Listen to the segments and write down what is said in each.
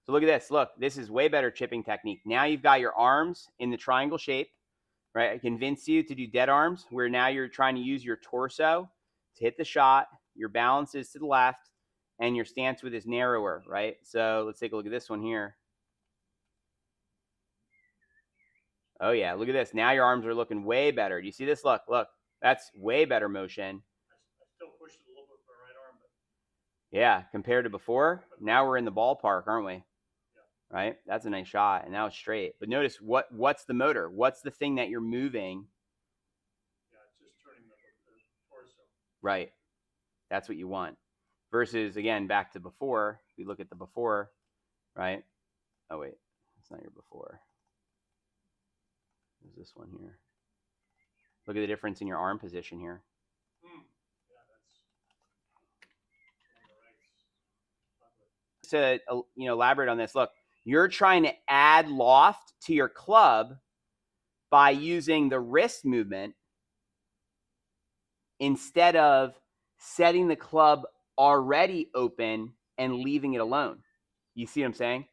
So look at this. Look, this is way better chipping technique. Now you've got your arms in the triangle shape, right? I convinced you to do dead arms, where now you're trying to use your torso to hit the shot. Your balance is to the left, and your stance with is narrower, right? So let's take a look at this one here. Oh yeah, look at this. Now your arms are looking way better. Do you see this? Look, that's way better motion. I still pushed it a little bit with my right arm, but yeah, compared to before, now we're in the ballpark, aren't we? Yeah. Right? That's a nice shot, and now it's straight. But notice what's the motor? What's the thing that you're moving? Yeah, it's just turning the torso. Right. That's what you want. Versus, again, back to before. We look at the before, right? Oh, wait. It's not your before. There's this one here. Look at the difference in your arm position here. To elaborate on this, look, you're trying to add loft to your club by using the wrist movement instead of setting the club already open and leaving it alone. You see what I'm saying?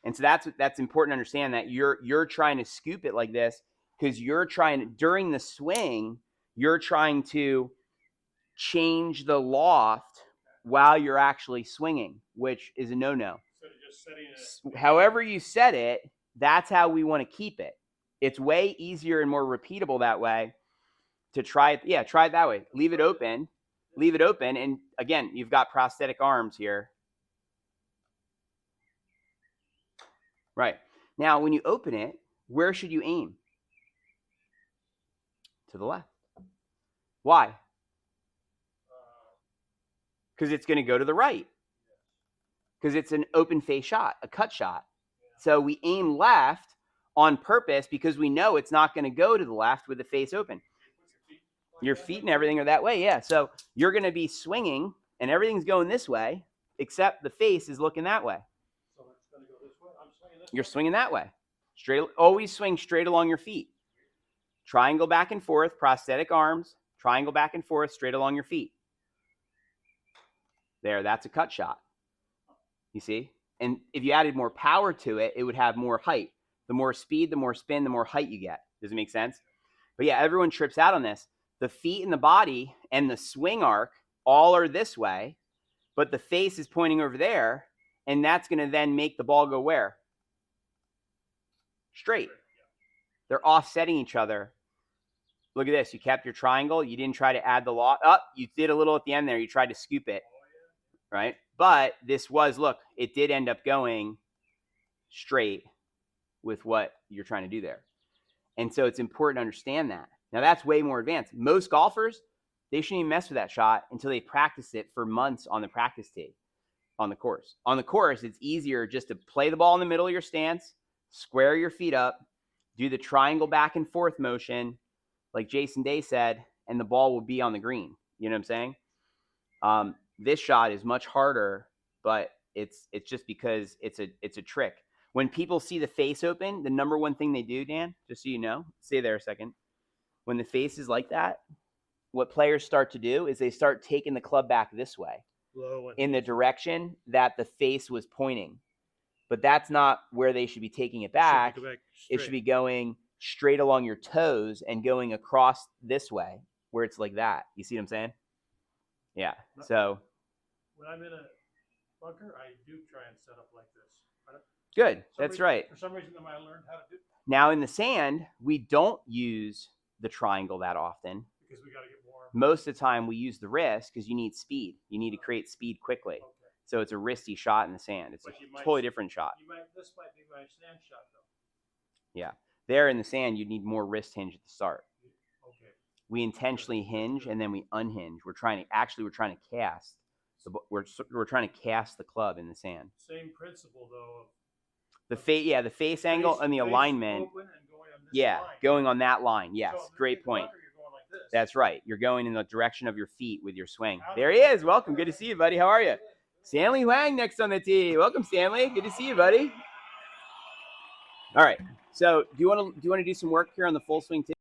And so that's important to understand, that you're trying to scoop it like this because you're trying, during the swing, you're trying to change the loft while you're actually swinging, which is a no-no. However you set it, that's how we want to keep it. It's way easier and more repeatable that way to try it. Yeah, try it that way. Leave it open. And again, you've got prosthetic arms here. Right. Now, when you open it, where should you aim? To the left. Why? Because it's going to go to the right. Because it's an open face shot, a cut shot. So we aim left on purpose because we know it's not going to go to the left with the face open. Your feet and everything are that way, yeah. So you're going to be swinging, and everything's going this way, except the face is looking that way. So it's going to go this way. I'm swinging this way. You're swinging that way. Straight. Always swing straight along your feet. Triangle back and forth, prosthetic arms. Triangle back and forth, straight along your feet. There, that's a cut shot. You see? And if you added more power to it, it would have more height. The more speed, the more spin, the more height you get. Does it make sense? But yeah, everyone trips out on this. The feet and the body and the swing arc all are this way, but the face is pointing over there, and that's going to then make the ball go where? Straight. They're offsetting each other. Look at this. You kept your triangle. You didn't try to add the loft. You did a little at the end there. You tried to scoop it, right? But this was, look, it did end up going straight with what you're trying to do there. And so it's important to understand that. Now, that's way more advanced. Most golfers, they shouldn't even mess with that shot until they practice it for months on the practice tee, on the course. On the course, it's easier just to play the ball in the middle of your stance, square your feet up, do the triangle back and forth motion, like Jason Day said, and the ball will be on the green. You know what I'm saying? This shot is much harder, but it's just because it's a trick. When people see the face open, the number one thing they do, Dan, just so you know, stay there a second. When the face is like that, what players start to do is they start taking the club back this way, in the direction that the face was pointing. But that's not where they should be taking it back. It should be going straight along your toes and going across this way, where it's like that. You see what I'm saying? Yeah. So when I'm in a bunker, I do try and set up like this. Good. That's right. For some reason, I learned how to do it. Now in the sand, we don't use the triangle that often. Because we got to get warm. Most of the time, we use the wrist because you need speed. You need to create speed quickly. Okay. So it's a wristy shot in the sand. It's a totally different shot. This might be my sand shot, though. Yeah. There in the sand, you need more wrist hinge at the start. Okay. We intentionally hinge and then we unhinge. We're trying to cast. So we're trying to cast the club in the sand. Same principle, though. The face angle and the alignment. Going on that line. Yes, so great point. Like that's right. You're going in the direction of your feet with your swing. There he is. Welcome. Good to see you, buddy. How are you? Stanley Wang next on the tee. Welcome, Stanley. Good to see you, buddy. All right. So do you want to do some work here on the full swing tee?